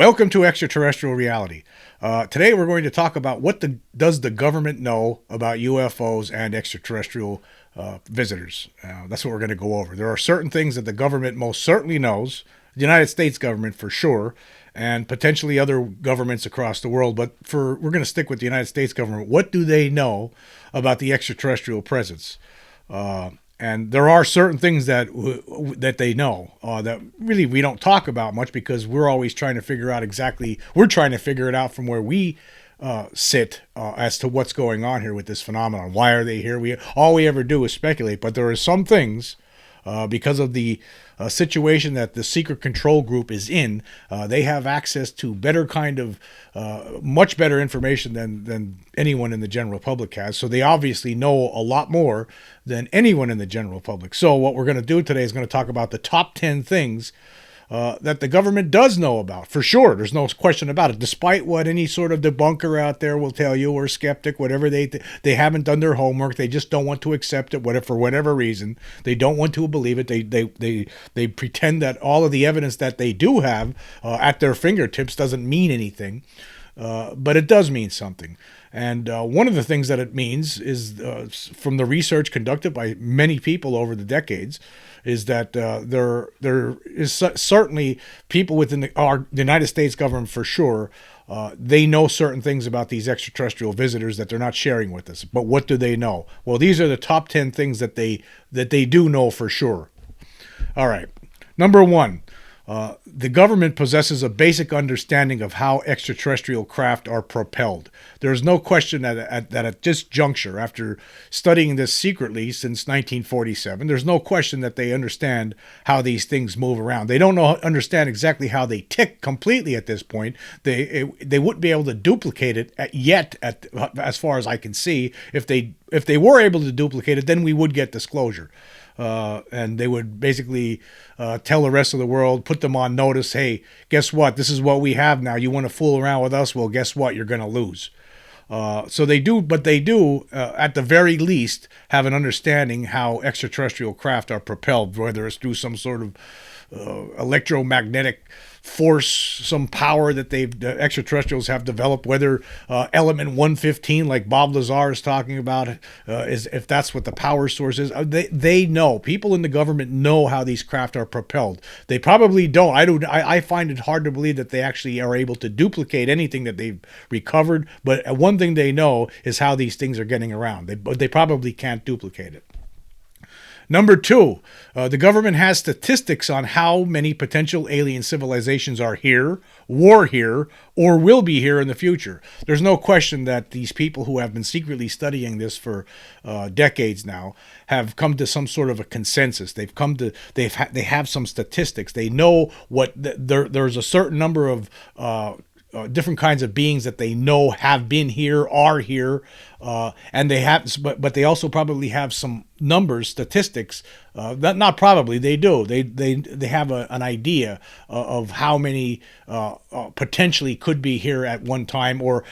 Welcome to Extraterrestrial Reality. Today we're going to talk about does the government know about UFOs and extraterrestrial visitors. That's what we're going to go over. There are certain things that the government most certainly knows, the United States government for sure, and potentially other governments across the world. But we're going to stick with the United States government. What do they know about the extraterrestrial presence? And there are certain things that they know that really we don't talk about much because we're always trying to figure out we're trying to figure it out from where we sit as to what's going on here with this phenomenon. Why are they here? All we ever do is speculate, but there are some things because of the situation that the secret control group is in, they have access to much better information than anyone in the general public has. So they obviously know a lot more than anyone in the general public. So what we're going to do today is going to talk about the top 10 things that the government does know about, for sure. There's no question about it. Despite what any sort of debunker out there will tell you, or skeptic, whatever, they haven't done their homework. They just don't want to accept it, for whatever reason. They don't want to believe it. They pretend that all of the evidence that they do have at their fingertips doesn't mean anything, but it does mean something. And one of the things that it means is, from the research conducted by many people over the decades, is that there is certainly people within the United States government for sure. They know certain things about these extraterrestrial visitors that they're not sharing with us. But what do they know? Well, these are the top 10 things that they do know for sure. All right. Number one. The government possesses a basic understanding of how extraterrestrial craft are propelled. There's no question that at this juncture, after studying this secretly since 1947, there's no question that they understand how these things move around. They don't understand exactly how they tick completely at this point. They wouldn't be able to duplicate it yet, as far as I can see. If they were able to duplicate it, then we would get disclosure. And they would basically tell the rest of the world, put them on notice, hey, guess what? This is what we have now. You want to fool around with us? Well, guess what? You're going to lose. So they do, at the very least, have an understanding how extraterrestrial craft are propelled, whether it's through some sort of electromagnetic force, some power that the extraterrestrials have developed, whether element 115, like Bob Lazar is talking about, if that's what the power source is. They know. People in the government know how these craft are propelled. They probably don't. I find it hard to believe that they actually are able to duplicate anything that they've recovered. But one thing they know is how these things are getting around. They probably can't duplicate it. Number two, the government has statistics on how many potential alien civilizations are here, were here, or will be here in the future. There's no question that these people who have been secretly studying this for decades now have come to some sort of a consensus. They have some statistics. They know there's a certain number of different kinds of beings that they know have been here, are here, and they have, but they also probably have some numbers, statistics. Not probably, they do. They have an idea of how many potentially could be here at one time, or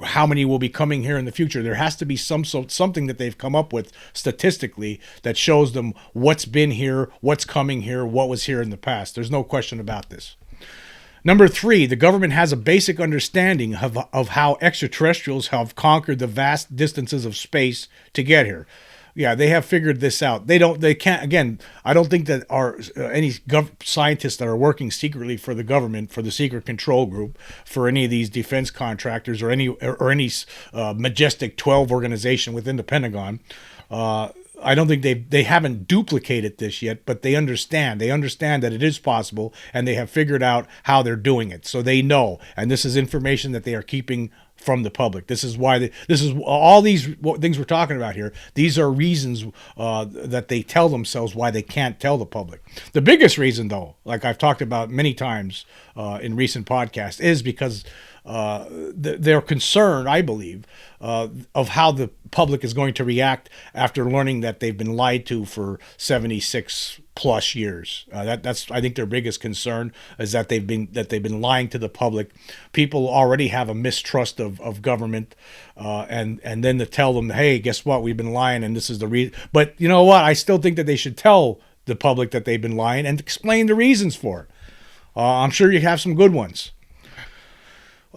how many will be coming here in the future. There has to be something that they've come up with statistically that shows them what's been here, what's coming here, what was here in the past. There's no question about this. Number three, the government has a basic understanding of how extraterrestrials have conquered the vast distances of space to get here. Yeah, they have figured this out. They can't, again, I don't think that any scientists that are working secretly for the government, for the secret control group, for any of these defense contractors or any Majestic 12 organization within the Pentagon, I don't think they haven't duplicated this yet, but they understand. They understand that it is possible, and they have figured out how they're doing it. So they know, and this is information that they are keeping from the public. This is why this is all these things we're talking about here. These are reasons that they tell themselves why they can't tell the public. The biggest reason, though, like I've talked about many times in recent podcasts, is because they're concerned, I believe, of how the public is going to react after learning that they've been lied to for 76 plus years. That's I think their biggest concern is that they've been lying to the public. People already have a mistrust of government, and then to tell them, hey, guess what? We've been lying, and this is the reason. But you know what? I still think that they should tell the public that they've been lying and explain the reasons for it. I'm sure you have some good ones.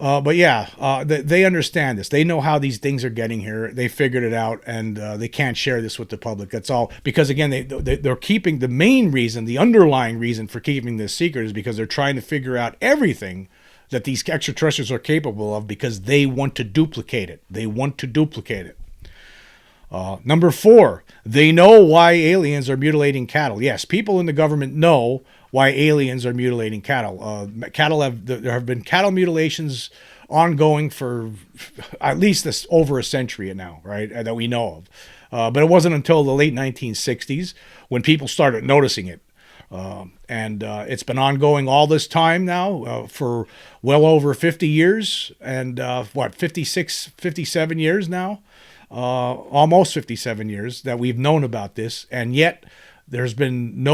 But yeah, they understand this. They know how these things are getting here. They figured it out, and they can't share this with the public. That's all. Because again, they're keeping the main reason, the underlying reason for keeping this secret is because they're trying to figure out everything that these extraterrestrials are capable of because they want to duplicate it. They want to duplicate it. Number 4, they know why aliens are mutilating cattle. Yes, people in the government know why aliens are mutilating cattle. There have been cattle mutilations ongoing for at least over a century now, right? That we know of. But it wasn't until the late 1960s when people started noticing it. And it's been ongoing all this time now for well over 50 years and 56, 57 years now. Almost 57 years that we've known about this, and yet there's been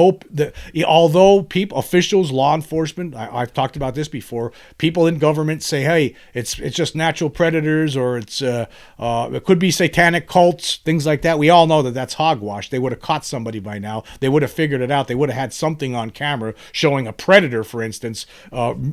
although officials, law enforcement, I've talked about this before, people in government say, hey, it's just natural predators, or it could be satanic cults, things like that. We all know that that's hogwash. They would have caught somebody by now. They would have figured it out. They would have had something on camera showing a predator, for instance,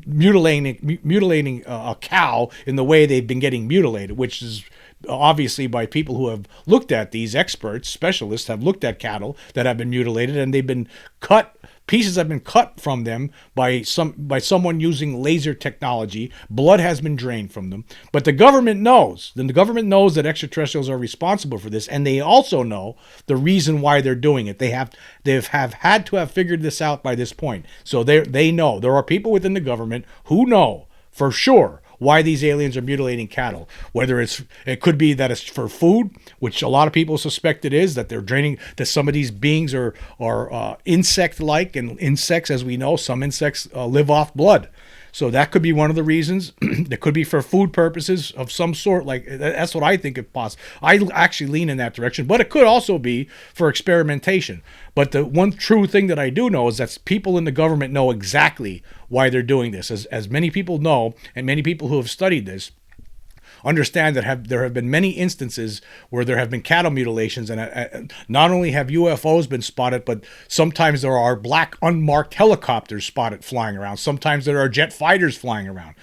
mutilating a cow in the way they've been getting mutilated, which is obviously by people who have looked at these experts, specialists have looked at cattle that have been mutilated, and they've been cut. Pieces have been cut from them by someone using laser technology. Blood has been drained from them. But the government knows. Then the government knows that extraterrestrials are responsible for this, and they also know the reason why they're doing it. They have had to have figured this out by this point. So they know. There are people within the government who know for sure why these aliens are mutilating cattle. Whether it could be that it's for food, which a lot of people suspect it is, that they're draining, that some of these beings are insect-like, and insects, as we know, some insects live off blood. So that could be one of the reasons. It could be for food purposes of some sort. Like, that's what I think it possible. I actually lean in that direction. But it could also be for experimentation. But the one true thing that I do know is that people in the government know exactly why they're doing this. As many people know, and many people who have studied this, understand that there have been many instances where there have been cattle mutilations, and not only have UFOs been spotted, but sometimes there are black unmarked helicopters spotted flying around. Sometimes there are jet fighters flying around.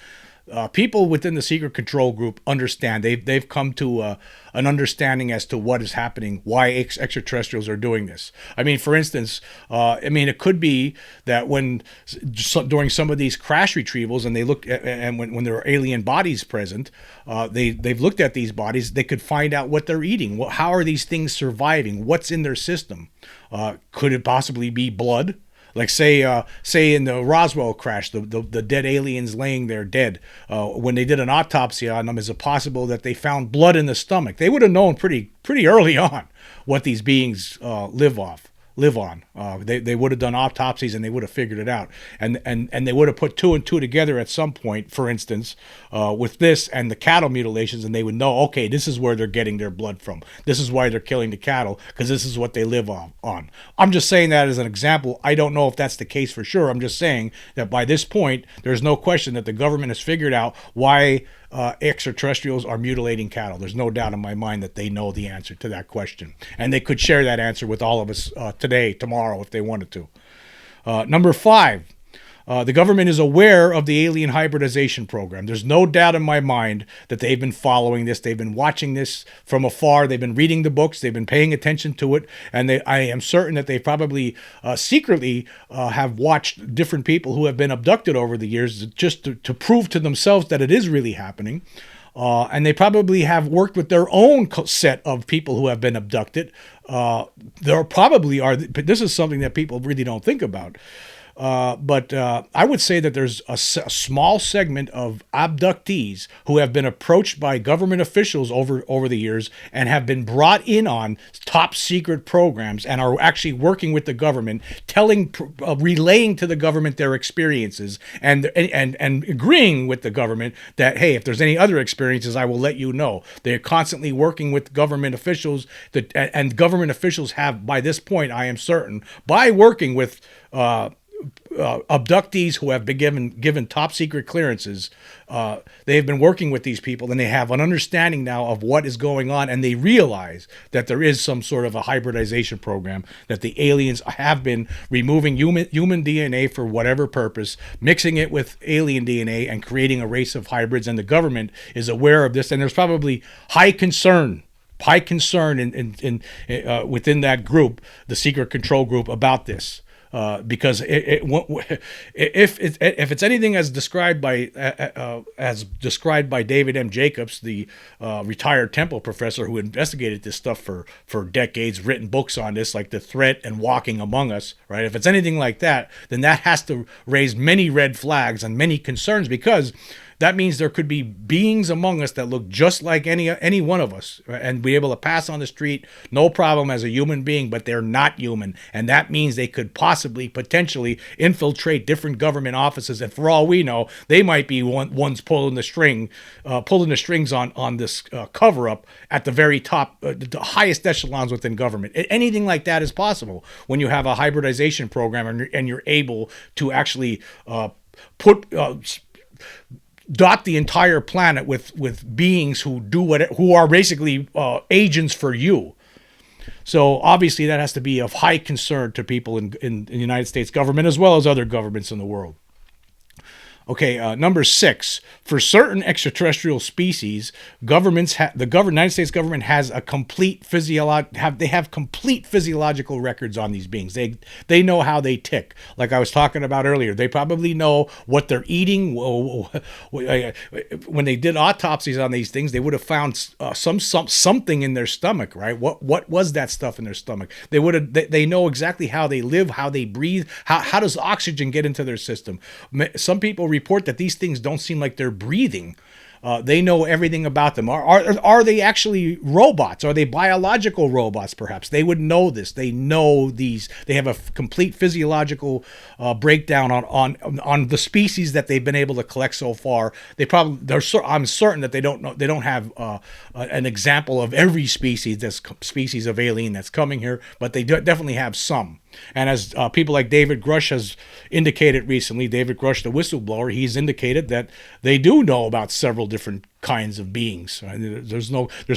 People within the secret control group understand. They've come to an understanding as to what is happening, why extraterrestrials are doing this. I mean, for instance, it could be that during some of these crash retrievals, and they look at, and when there are alien bodies present, they've looked at these bodies. They could find out what they're eating. How are these things surviving? What's in their system? Could it possibly be blood? Like say in the Roswell crash, the dead aliens laying there dead. When they did an autopsy on them, is it possible that they found blood in the stomach? They would have known pretty early on what these beings live on. They would have done autopsies, and they would have figured it out, and they would have put 2 and 2 together at some point, for instance, with this and the cattle mutilations, and they would know, okay, this is where they're getting their blood from. This is why they're killing the cattle, because this is what they live on. I'm just saying that as an example. I don't know if that's the case for sure. I'm just saying that by this point, there's no question that the government has figured out why extraterrestrials are mutilating cattle. There's no doubt in my mind that they know the answer to that question. And they could share that answer with all of us today, tomorrow, if they wanted to. Number 5, the government is aware of the alien hybridization program. There's no doubt in my mind that they've been following this. They've been watching this from afar. They've been reading the books. They've been paying attention to it. And I am certain that they probably secretly have watched different people who have been abducted over the years just to prove to themselves that it is really happening. And they probably have worked with their own set of people who have been abducted. There probably are, but this is something that people really don't think about. But I would say that there's a small segment of abductees who have been approached by government officials over the years and have been brought in on top secret programs and are actually working with the government, relaying to the government their experiences and agreeing with the government that, hey, if there's any other experiences, I will let you know. They're constantly working with government officials and government officials have, by this point, I am certain, by working with abductees who have been given top secret clearances. They have been working with these people, and they have an understanding now of what is going on, and they realize that there is some sort of a hybridization program, that the aliens have been removing human DNA for whatever purpose, mixing it with alien DNA, and creating a race of hybrids. And the government is aware of this, and there's probably high concern in within that group, the secret control group, about this. Because if it's anything as described by David M. Jacobs, the retired Temple professor who investigated this stuff for decades, written books on this, like The Threat and Walking Among Us, right? If it's anything like that, then that has to raise many red flags and many concerns, because that means there could be beings among us that look just like any one of us and be able to pass on the street, no problem, as a human being, but they're not human. And that means they could potentially infiltrate different government offices. And for all we know, they might be ones pulling the strings on this cover-up at the very top, the highest echelons within government. Anything like that is possible when you have a hybridization program and you're able to actually dot the entire planet with beings who are basically agents for you. So obviously that has to be of high concern to people in the United States government, as well as other governments in the world. Okay, number 6. For certain extraterrestrial species, the United States government has a complete complete physiological records on these beings. They know how they tick. Like I was talking about earlier, they probably know what they're eating. When they did autopsies on these things, they would have found something in their stomach, right? What was that stuff in their stomach? They know exactly how they live, how they breathe, how does oxygen get into their system. Some people report that these things don't seem like they're breathing. They know everything about them. Are they actually robots? Are they biological robots, perhaps? They would know this. They know these. They have a complete physiological breakdown on the species that they've been able to collect so far. I'm certain that they don't have an example of every species of alien that's coming here, but they definitely have some. And as people like David Grush has indicated recently, David Grush, the whistleblower, he's indicated that they do know about several different kinds of beings. There's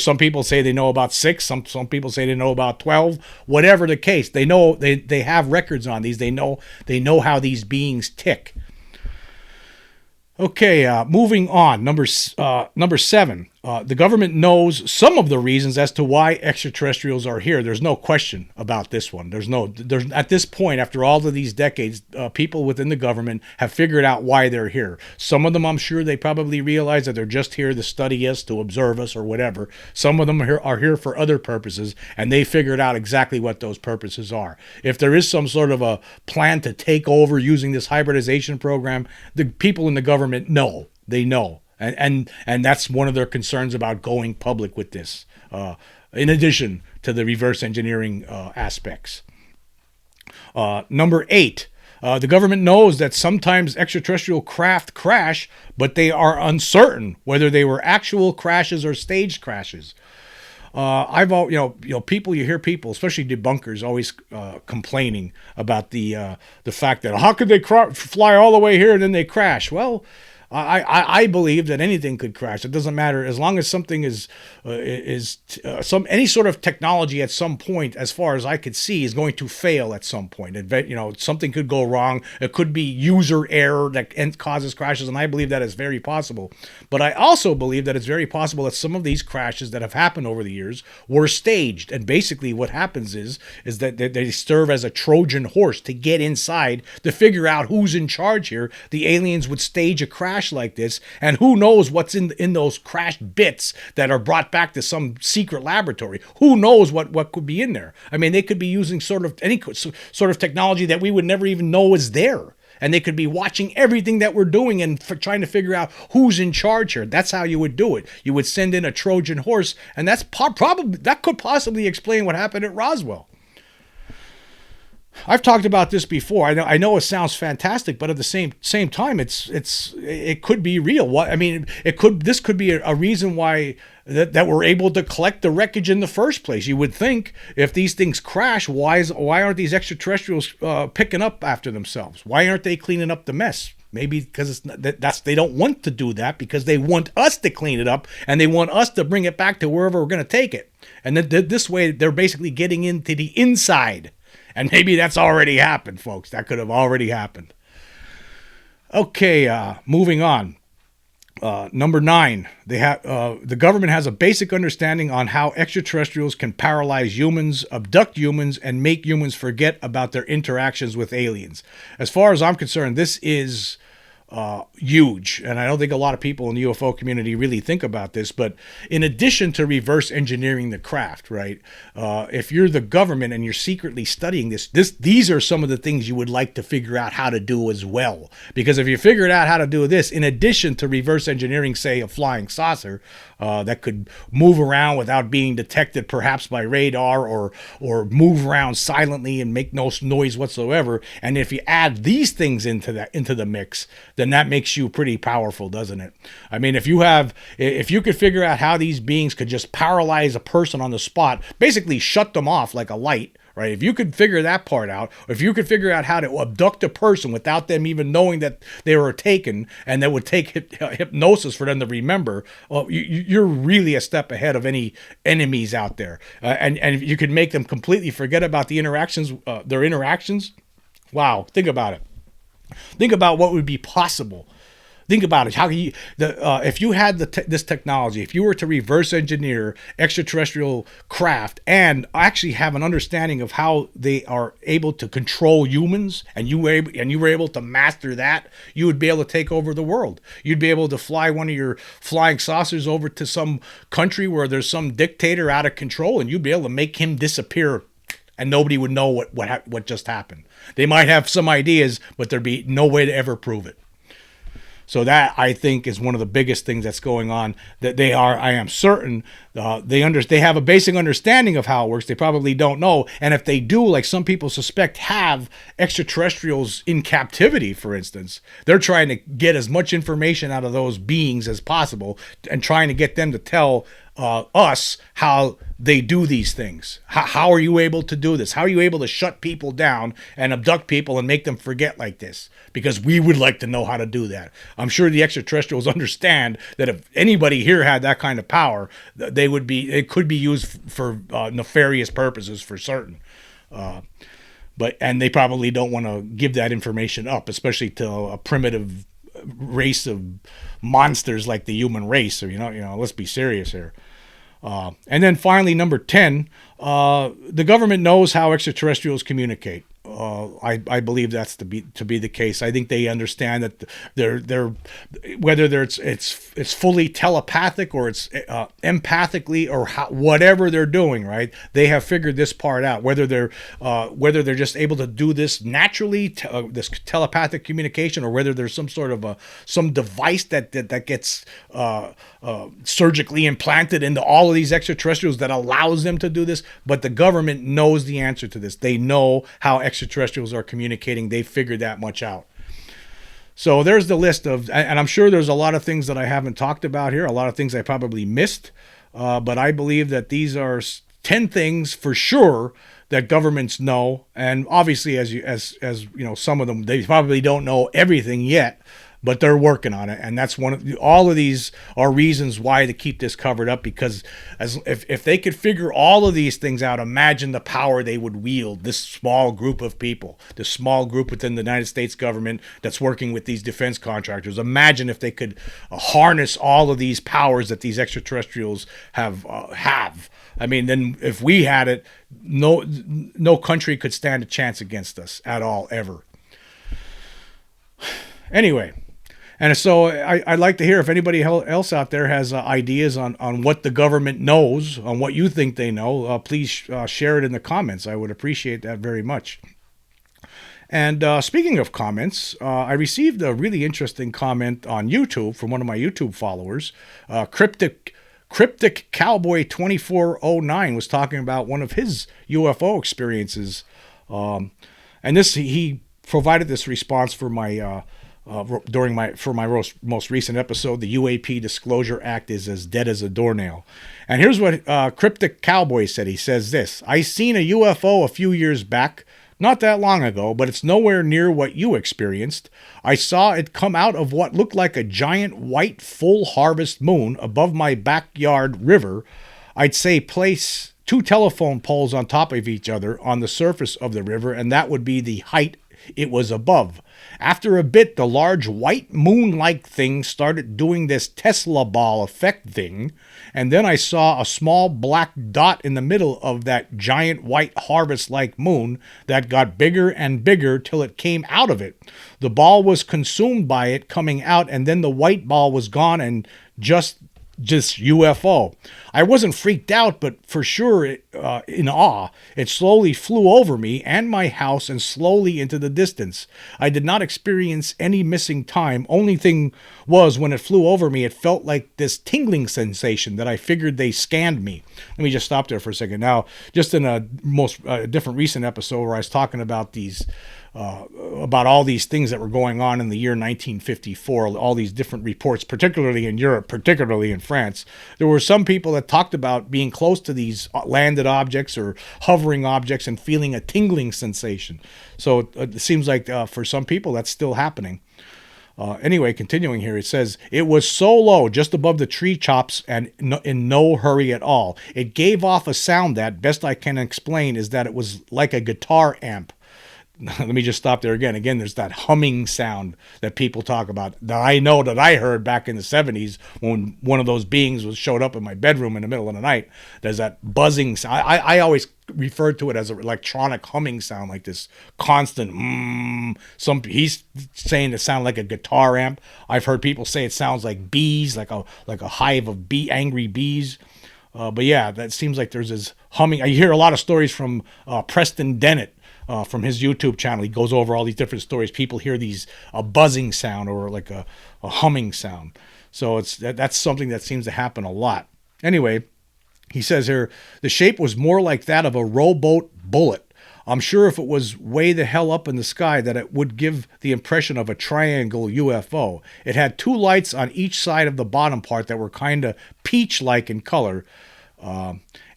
some people say they know about 6, some people say they know about 12. Whatever the case, they know they have records on these. They know how these beings tick. Okay, moving on. Number 7. The government knows some of the reasons as to why extraterrestrials are here. There's no question about this one. There's at this point, after all of these decades, people within the government have figured out why they're here. Some of them, I'm sure, they probably realize that they're just here to study us, to observe us, or whatever. Some of them are here for other purposes, and they figured out exactly what those purposes are. If there is some sort of a plan to take over using this hybridization program, the people in the government know. They know. And that's one of their concerns about going public with this, in addition to the reverse engineering aspects. Number 8, the government knows that sometimes extraterrestrial craft crash, but they are uncertain whether they were actual crashes or staged crashes. You hear people, especially debunkers, always complaining about the fact that how could they fly all the way here and then they crash? Well, I believe that anything could crash. It doesn't matter as long as something is any sort of technology at some point, as far as I could see, is going to fail at some point. Something could go wrong. It could be user error that causes crashes, and I believe that is very possible. But I also believe that it's very possible that some of these crashes that have happened over the years were staged. And basically, what happens is that they serve as a Trojan horse to get inside to figure out who's in charge here. The aliens would stage a crash like this, and who knows what's in those crashed bits that are brought back to some secret laboratory. Who knows what could be in there? I mean, they could be using any sort of technology that we would never even know is there. And they could be watching everything that we're doing and trying to figure out who's in charge here. That's how you would do it. You would send in a Trojan horse, and that could possibly explain what happened at Roswell. I've talked about this before. I know it sounds fantastic, but at the same time, it could be real. What I mean, this could be a reason why that we're able to collect the wreckage in the first place. You would think if these things crash, why aren't these extraterrestrials picking up after themselves? Why aren't they cleaning up the mess? Maybe because they don't want to do that, because they want us to clean it up and they want us to bring it back to wherever we're going to take it. And then this way, they're basically getting into the inside. And maybe that's already happened, folks. That could have already happened. Okay, moving on. Number 9, the government has a basic understanding on how extraterrestrials can paralyze humans, abduct humans, and make humans forget about their interactions with aliens. As far as I'm concerned, this is huge, and I don't think a lot of people in the UFO community really think about this. But in addition to reverse engineering the craft, right? If you're the government and you're secretly studying these are some of the things you would like to figure out how to do as well. Because if you figured out how to do this, in addition to reverse engineering, say, a flying saucer that could move around without being detected, perhaps by radar, or move around silently and make no noise whatsoever, and if you add these things into the mix, then that makes you pretty powerful, doesn't it? I mean, if you could figure out how these beings could just paralyze a person on the spot, basically shut them off like a light, right? If you could figure that part out, or if you could figure out how to abduct a person without them even knowing that they were taken, and that would take hypnosis for them to remember, well, you're really a step ahead of any enemies out there. And if you could make them completely forget about their interactions, wow, think about it. Think about what would be possible. Think about it. How can if you had this technology, if you were to reverse engineer extraterrestrial craft and actually have an understanding of how they are able to control humans, and you were able to master that, you would be able to take over the world. You'd be able to fly one of your flying saucers over to some country where there's some dictator out of control, and you'd be able to make him disappear, and nobody would know what just happened. They might have some ideas, but there'd be no way to ever prove it. So that, I think, is one of the biggest things that's going on. That I am certain, they have a basic understanding of how it works. They probably don't know. And if they do, like some people suspect, have extraterrestrials in captivity, for instance, they're trying to get as much information out of those beings as possible and trying to get them to tell us how they do these things. How are you able to do this? How are you able to shut people down and abduct people and make them forget like this? Because we would like to know how to do that. I'm sure the extraterrestrials understand that if anybody here had that kind of power, it could be used for nefarious purposes for certain. And they probably don't want to give that information up, especially to a primitive race of monsters like the human race. Or let's be serious here. And then finally, number 10, the government knows how extraterrestrials communicate. I believe that's to be the case. I think they understand that they're whether it's fully telepathic or it's empathically or whatever they're doing, right? They have figured this part out. Whether they're just able to do this naturally, this telepathic communication, or whether there's some sort of some device that gets surgically implanted into all of these extraterrestrials that allows them to do this. But the government knows the answer to this. They know how extraterrestrials are communicating. They figured that much out. So there's the list of, and I'm sure there's a lot of things that I haven't talked about here, a lot of things I probably missed, but I believe that these are 10 things for sure that governments know. And obviously, as you know, some of them, they probably don't know everything yet, but they're working on it. And that's all of these are reasons why to keep this covered up, because if they could figure all of these things out, imagine the power they would wield, this small group of people, this small group within the United States government that's working with these defense contractors. Imagine if they could harness all of these powers that these extraterrestrials have. I mean, then if we had it, no country could stand a chance against us at all, ever. Anyway. And so I'd like to hear if anybody else out there has ideas on what the government knows, on what you think they know. Please share it in the comments. I would appreciate that very much. And speaking of comments, I received a really interesting comment on YouTube from one of my YouTube followers. Cryptic Cowboy 2409 was talking about one of his UFO experiences. And this he provided this response for my most recent episode. The UAP Disclosure Act is as dead as a doornail. And here's what Cryptic Cowboy said. He says this: I seen a UFO a few years back, not that long ago, but it's nowhere near what you experienced. I saw it come out of what looked like a giant white full harvest moon above my backyard river. I'd say place 2 telephone poles on top of each other on the surface of the river, and that would be the height it was above. After a bit, the large white moon-like thing started doing this Tesla ball effect thing, and then I saw a small black dot in the middle of that giant white harvest-like moon that got bigger and bigger till it came out of it. The ball was consumed by it coming out, and then the white ball was gone and just UFO. I wasn't freaked out, but for sure in awe. It slowly flew over me and my house and slowly into the distance. I did not experience any missing time. Only thing was, when it flew over me, it felt like this tingling sensation that I figured they scanned me. Let me just stop there for a second. Now, just in a different recent episode where I was talking about these about all these things that were going on in the year 1954, all these different reports, particularly in Europe, particularly in France. There were some people that talked about being close to these landed objects or hovering objects and feeling a tingling sensation. So it seems like for some people that's still happening. Anyway, continuing here, it says, it was so low, just above the tree tops and in no hurry at all. It gave off a sound that, best I can explain, is that it was like a guitar amp. Let me just stop there again. Again, there's that humming sound that people talk about that I know that I heard back in the 70s when one of those beings showed up in my bedroom in the middle of the night. There's that buzzing sound. I always referred to it as an electronic humming sound, like this constant he's saying it sounds like a guitar amp. I've heard people say it sounds like bees, like a hive of angry bees. But yeah, that seems like there's this humming. I hear a lot of stories from Preston Dennett. From his YouTube channel. He goes over all these different stories. People hear a buzzing sound or like a humming sound. So that's something that seems to happen a lot. Anyway, he says here, the shape was more like that of a rowboat bullet. I'm sure if it was way the hell up in the sky that it would give the impression of a triangle UFO. It had 2 lights on each side of the bottom part that were kind of peach-like in color.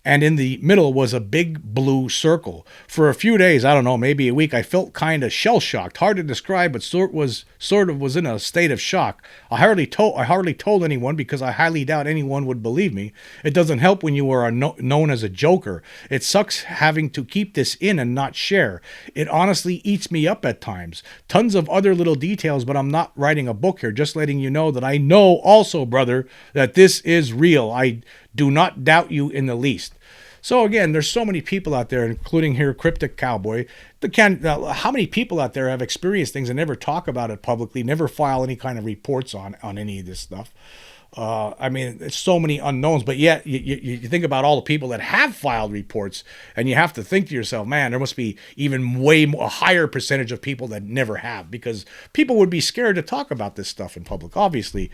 And in the middle was a big blue circle. For a few days, I don't know, maybe a week, I felt kind of shell-shocked. Hard to describe, but sort of was in a state of shock. I hardly told anyone because I highly doubt anyone would believe me. It doesn't help when you are known as a joker. It sucks having to keep this in and not share. It honestly eats me up at times. Tons of other little details, but I'm not writing a book here, just letting you know that I know also, brother, that this is real. I do not doubt you in the least. So again, there's so many people out there, including here Cryptic Cowboy. How many people out there have experienced things and never talk about it publicly, never file any kind of reports on any of this stuff? I mean, it's so many unknowns, but yet you think about all the people that have filed reports, and you have to think to yourself, man, there must be even a higher percentage of people that never have, because people would be scared to talk about this stuff in public. Obviously,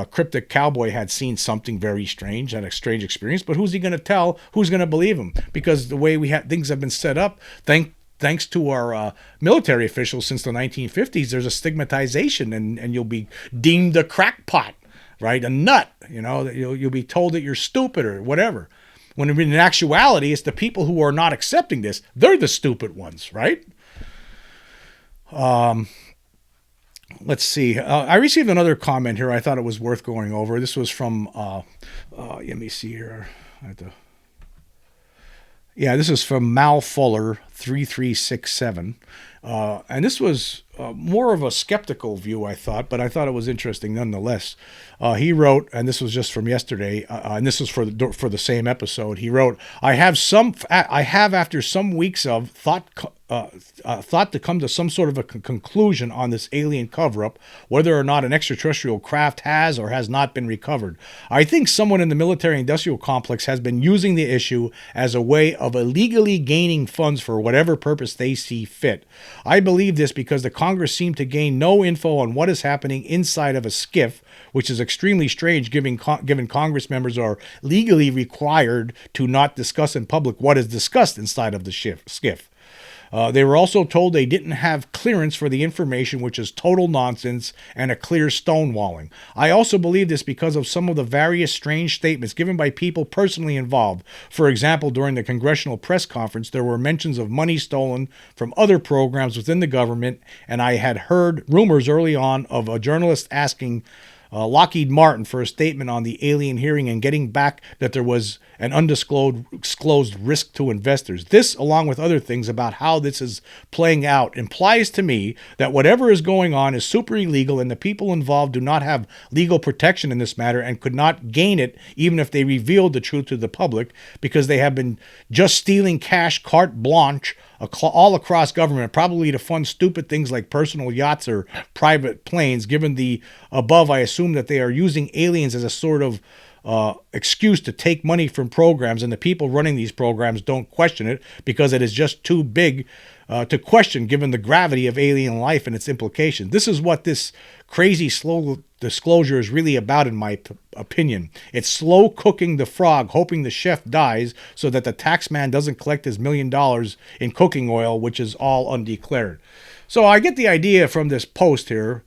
Cryptic Cowboy had seen something very strange, had a strange experience, but who's he going to tell? Who's going to believe him? Because the way things have been set up, thanks to our military officials since the 1950s, there's a stigmatization, and you'll be deemed a crackpot. Right, a nut, you'll be told that you're stupid or whatever. When in actuality, it's the people who are not accepting this. They're the stupid ones, right? Let's see. I received another comment here. I thought it was worth going over. This was from, let me see here. This is from Mal Fuller 3367. And this was more of a skeptical view, I thought, but I thought it was interesting nonetheless. He wrote, and this was just from yesterday, and this was for the same episode. He wrote, I have after some weeks of thought to come to some sort of a conclusion on this alien cover-up, whether or not an extraterrestrial craft has or has not been recovered. I think someone in the military-industrial complex has been using the issue as a way of illegally gaining funds for whatever purpose they see fit. I believe this because the Congress seemed to gain no info on what is happening inside of a skiff, which is extremely strange given Congress members are legally required to not discuss in public what is discussed inside of the skiff. They were also told they didn't have clearance for the information, which is total nonsense and a clear stonewalling. I also believe this because of some of the various strange statements given by people personally involved. For example, during the congressional press conference, there were mentions of money stolen from other programs within the government, and I had heard rumors early on of a journalist asking Lockheed Martin for a statement on the alien hearing and getting back that there was an undisclosed risk to investors. This, along with other things about how this is playing out, implies to me that whatever is going on is super illegal and the people involved do not have legal protection in this matter and could not gain it even if they revealed the truth to the public, because they have been just stealing cash carte blanche all across government, probably to fund stupid things like personal yachts or private planes. Given the above, I assume that they are using aliens as a sort of excuse to take money from programs, and the people running these programs don't question it because it is just too big to question given the gravity of alien life and its implications. This is what this crazy slow disclosure is really about, in my opinion. It's slow cooking the frog, hoping the chef dies so that the tax man doesn't collect his $1 million in cooking oil, which is all undeclared. So I get the idea from this post here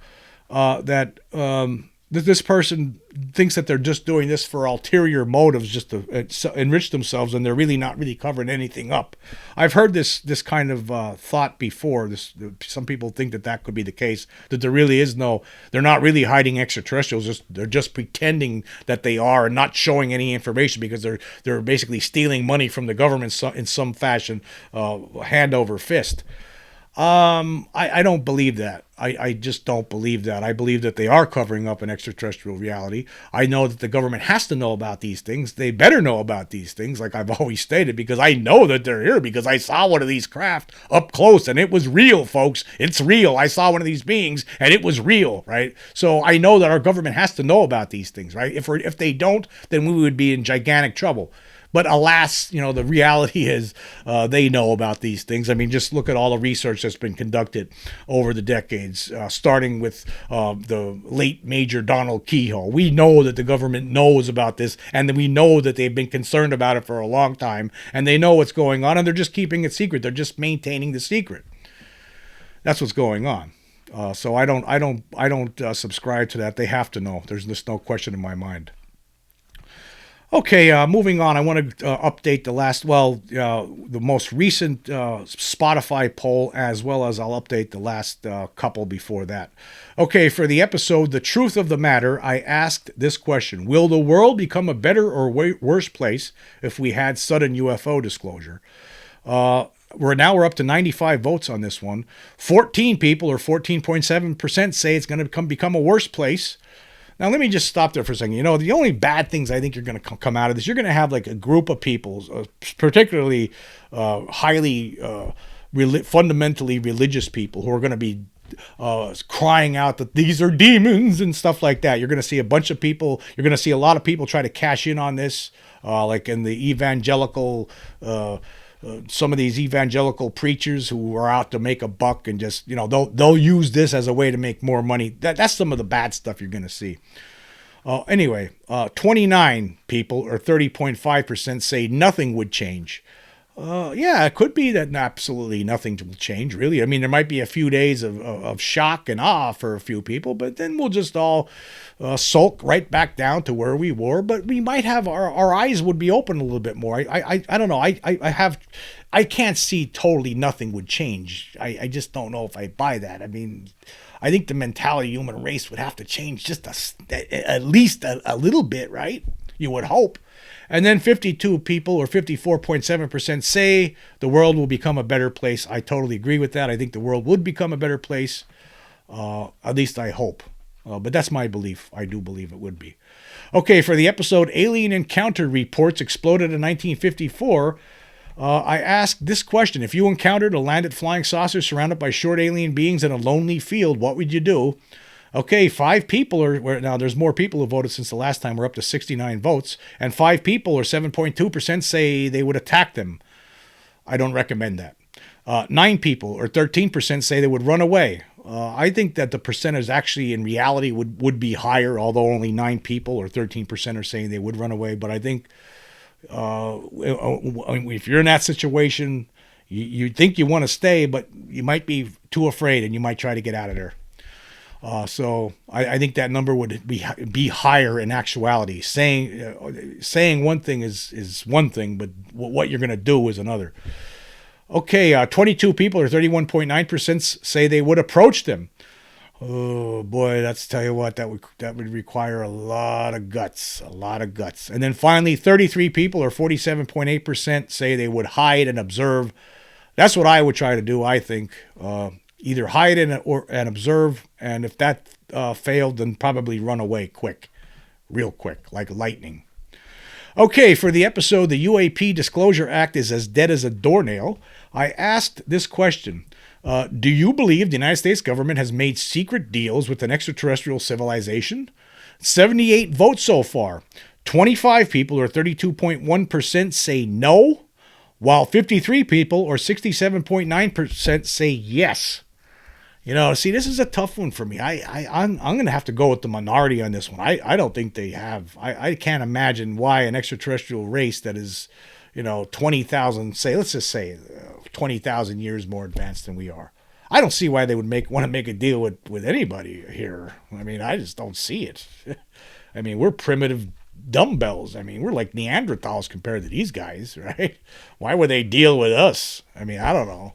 that this person thinks that they're just doing this for ulterior motives, just to enrich themselves, and they're really not really covering anything up. I've heard this kind of thought before. Some people think that could be the case, that there really is they're not really hiding extraterrestrials. They're just pretending that they are and not showing any information because they're basically stealing money from the government in some fashion, hand over fist. I don't believe that. I just don't believe that. I believe that they are covering up an extraterrestrial reality. I know that the government has to know about these things. They better know about these things, like I've always stated, because I know that they're here, because I saw one of these craft up close and it was real, folks. It's real. I saw one of these beings and it was real, right? So I know that our government has to know about these things, right? If they don't, then we would be in gigantic trouble. But alas, the reality is they know about these things. I mean, just look at all the research that's been conducted over the decades, starting with the late Major Donald Keyhoe. We know that the government knows about this, and we know that they've been concerned about it for a long time, and they know what's going on, and they're just keeping it secret. They're just maintaining the secret. That's what's going on. So I don't subscribe to that. They have to know. There's just no question in my mind. Okay, moving on. I want to update the most recent Spotify poll, as well as I'll update the last couple before that. Okay, for the episode, The Truth of the Matter, I asked this question: will the world become a better or worse place if we had sudden UFO disclosure? We're up to 95 votes on this one. 14 people, or 14.7%, say it's going to become a worse place. Now, let me just stop there for a second. The only bad things I think you're going to come out of this, you're going to have like a group of people, particularly highly fundamentally religious people, who are going to be crying out that these are demons and stuff like that. You're going to see a bunch of people. You're going to see a lot of people try to cash in on this, like in the evangelical some of these evangelical preachers who are out to make a buck, and just, they'll use this as a way to make more money. That's some of the bad stuff you're going to see. Anyway, 29 people, or 30.5%, say nothing would change. Yeah, it could be that absolutely nothing will change, really. I mean, there might be a few days of shock and awe for a few people, but then we'll just all sulk right back down to where we were. But we might have our eyes would be open a little bit more. I don't know. I can't see totally nothing would change. I just don't know if I buy that. I mean, I think the mentality of the human race would have to change just at least a little bit, right? You would hope. And then 52 people, or 54.7%, say the world will become a better place. I totally agree with that. I think the world would become a better place. At least I hope. But that's my belief. I do believe it would be. Okay, for the episode Alien Encounter Reports Exploded in 1954, I asked this question: if you encountered a landed flying saucer surrounded by short alien beings in a lonely field, what would you do? Okay, 5 people now there's more people who voted since the last time. We're up to 69 votes. And 5 people, or 7.2%, say they would attack them. I don't recommend that. 9 people, or 13%, say they would run away. I think that the percentage actually in reality would be higher, although only 9 people, or 13%, are saying they would run away. But I think if you're in that situation, You think you want to stay, but you might be too afraid and you might try to get out of there. So I think that number would be higher in actuality. Saying one thing is one thing, but what you're going to do is another. Okay, 22 people, or 31.9%, say they would approach them. Oh boy, that's tell you what, that would require a lot of guts, And then finally, 33 people, or 47.8%, say they would hide and observe. That's what I would try to do. I think either hide and observe, and if that failed, then probably run away real quick, like lightning. Okay, for the episode, the UAP Disclosure Act is as dead as a doornail. I asked this question. Do you believe the United States government has made secret deals with an extraterrestrial civilization? 78 votes so far. 25 people, or 32.1%, say no, while 53 people, or 67.9%, say yes. See, this is a tough one for me. I'm going to have to go with the minority on this one. I don't think they have. I can't imagine why an extraterrestrial race that is, 20,000, let's just say 20,000 years more advanced than we are. I don't see why they would want to make a deal with anybody here. I just don't see it. We're primitive dumbbells. We're like Neanderthals compared to these guys, right? Why would they deal with us? I don't know.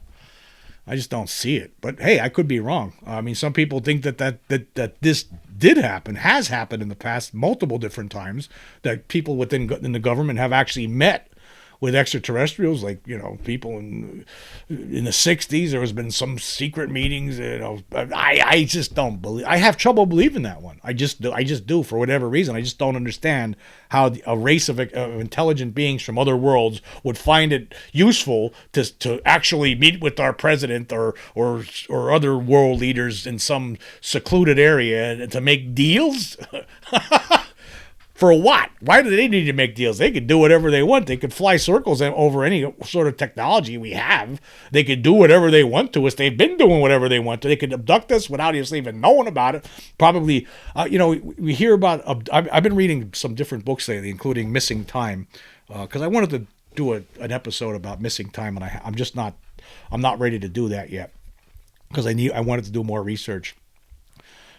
I just don't see it. But hey, I could be wrong. Some people think that this has happened in the past multiple different times, that people in the government have actually met with extraterrestrials, like, people in the 60s. There has been some secret meetings. I just don't believe. I have trouble believing that one. I just do, for whatever reason. I just don't understand how a race of intelligent beings from other worlds would find it useful to actually meet with our president or other world leaders in some secluded area to make deals. For what? Why do they need to make deals? They could do whatever they want. They could fly circles over any sort of technology we have. They could do whatever they want to us. They've been doing whatever they want to. They could abduct us without us even knowing about it. Probably, we hear about. I've been reading some different books lately, including Missing Time, because I wanted to do an episode about missing time, and I'm not ready to do that yet, because I wanted to do more research.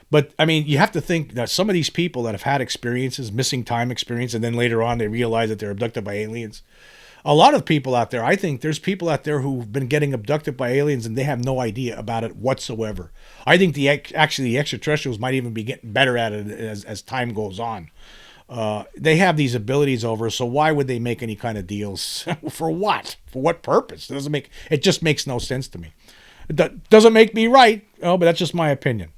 But, you have to think that some of these people that have had experiences, missing time experience, and then later on they realize that they're abducted by aliens. A lot of people out there, I think there's people out there who've been getting abducted by aliens and they have no idea about it whatsoever. I think the extraterrestrials might even be getting better at it as time goes on. They have these abilities over us, so why would they make any kind of deals? For what? For what purpose? It just makes no sense to me. It doesn't make me right, but that's just my opinion.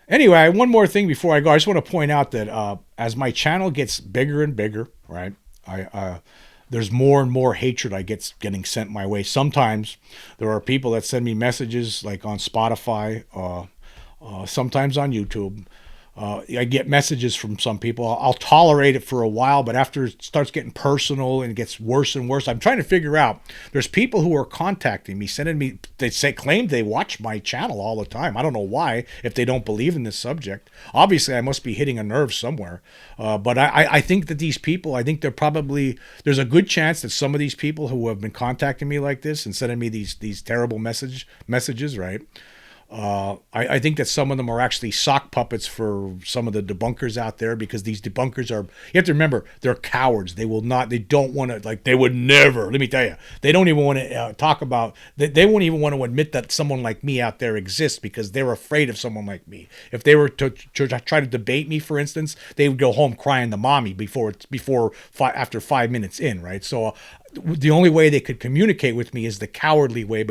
Anyway, one more thing before I go. I just want to point out that as my channel gets bigger and bigger, right, there's more and more hatred getting sent my way. Sometimes there are people that send me messages, like on Spotify, sometimes on YouTube. I get messages from some people. I'll tolerate it for a while, but after it starts getting personal and it gets worse and worse, I'm trying to figure out. There's people who are contacting me, sending me. They claim they watch my channel all the time. I don't know why, if they don't believe in this subject. Obviously, I must be hitting a nerve somewhere. But I think that these people, there's a good chance that some of these people who have been contacting me like this and sending me these terrible messages, right? I think that some of them are actually sock puppets for some of the debunkers out there, because these debunkers you have to remember, they're cowards. they would never, let me tell you, they don't even want to talk about, they won't even want to admit that someone like me out there exists, because they're afraid of someone like me. If they were to try to debate me, for instance, they would go home crying to mommy after 5 minutes in, right? So the only way they could communicate with me is the cowardly way,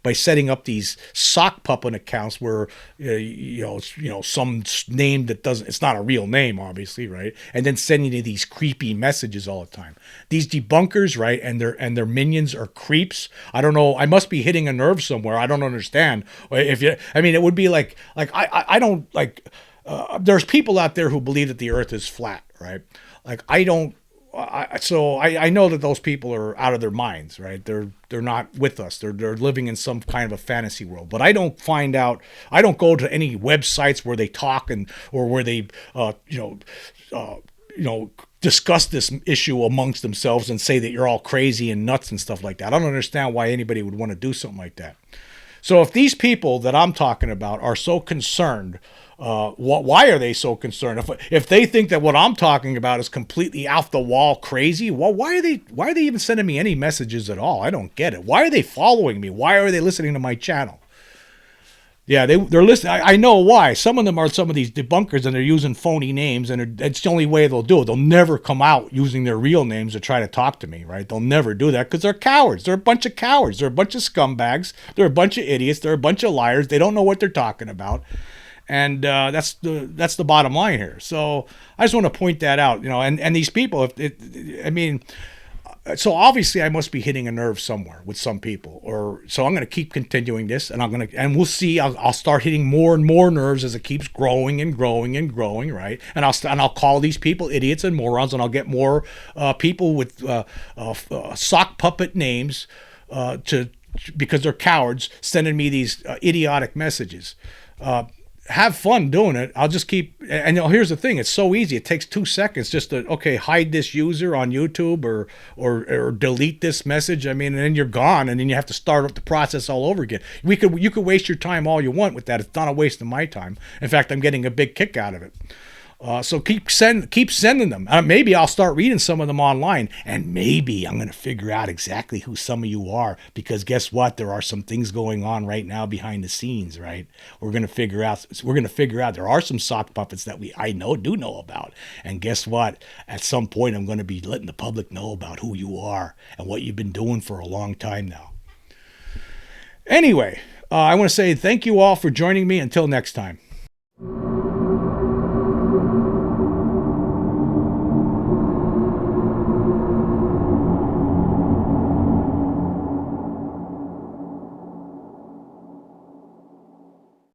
by setting up these sock puppet accounts where some name that doesn't, it's not a real name, obviously, right? And then sending you these creepy messages all the time. These debunkers, right, and their minions are creeps. I don't know. I must be hitting a nerve somewhere. I don't understand. It would be like I don't like. There's people out there who believe that the Earth is flat, right? Like I don't. So I know that those people are out of their minds, right? They're not with us. They're living in some kind of a fantasy world. But I don't go to any websites where they talk or where they discuss this issue amongst themselves and say that you're all crazy and nuts and stuff like that. I don't understand why anybody would want to do something like that. So if these people that I'm talking about are so concerned, why are they so concerned? If they think that what I'm talking about is completely off the wall crazy, well, why are they even sending me any messages at all? I don't get it. Why are they following me? Why are they listening to my channel? Yeah, they're listening. I know why. Some of them are some of these debunkers, and they're using phony names, and it's the only way they'll do it. They'll never come out using their real names to try to talk to me, right? They'll never do that because they're cowards. They're a bunch of cowards. They're a bunch of scumbags. They're a bunch of idiots. They're a bunch of liars. They don't know what they're talking about, and that's the bottom line here. So I just want to point that out, And these people, so obviously I must be hitting a nerve somewhere with some people, so I'm going to keep continuing this, and we'll see. I'll start hitting more and more nerves as it keeps growing and growing and growing, right? And I'll call these people idiots and morons, and I'll get more people with sock puppet names because they're cowards sending me these idiotic messages. Have fun doing it. I'll just keep, and here's the thing, it's so easy. It takes 2 seconds just to, hide this user on YouTube or delete this message. And then you're gone, and then you have to start up the process all over again. You could waste your time all you want with that. It's not a waste of my time. In fact, I'm getting a big kick out of it. So keep sending them. Maybe I'll start reading some of them online, and maybe I'm going to figure out exactly who some of you are, because guess what? There are some things going on right now behind the scenes, right? We're going to figure out there are some sock puppets that I do know about. And guess what? At some point, I'm going to be letting the public know about who you are and what you've been doing for a long time now. Anyway, I want to say thank you all for joining me. Until next time.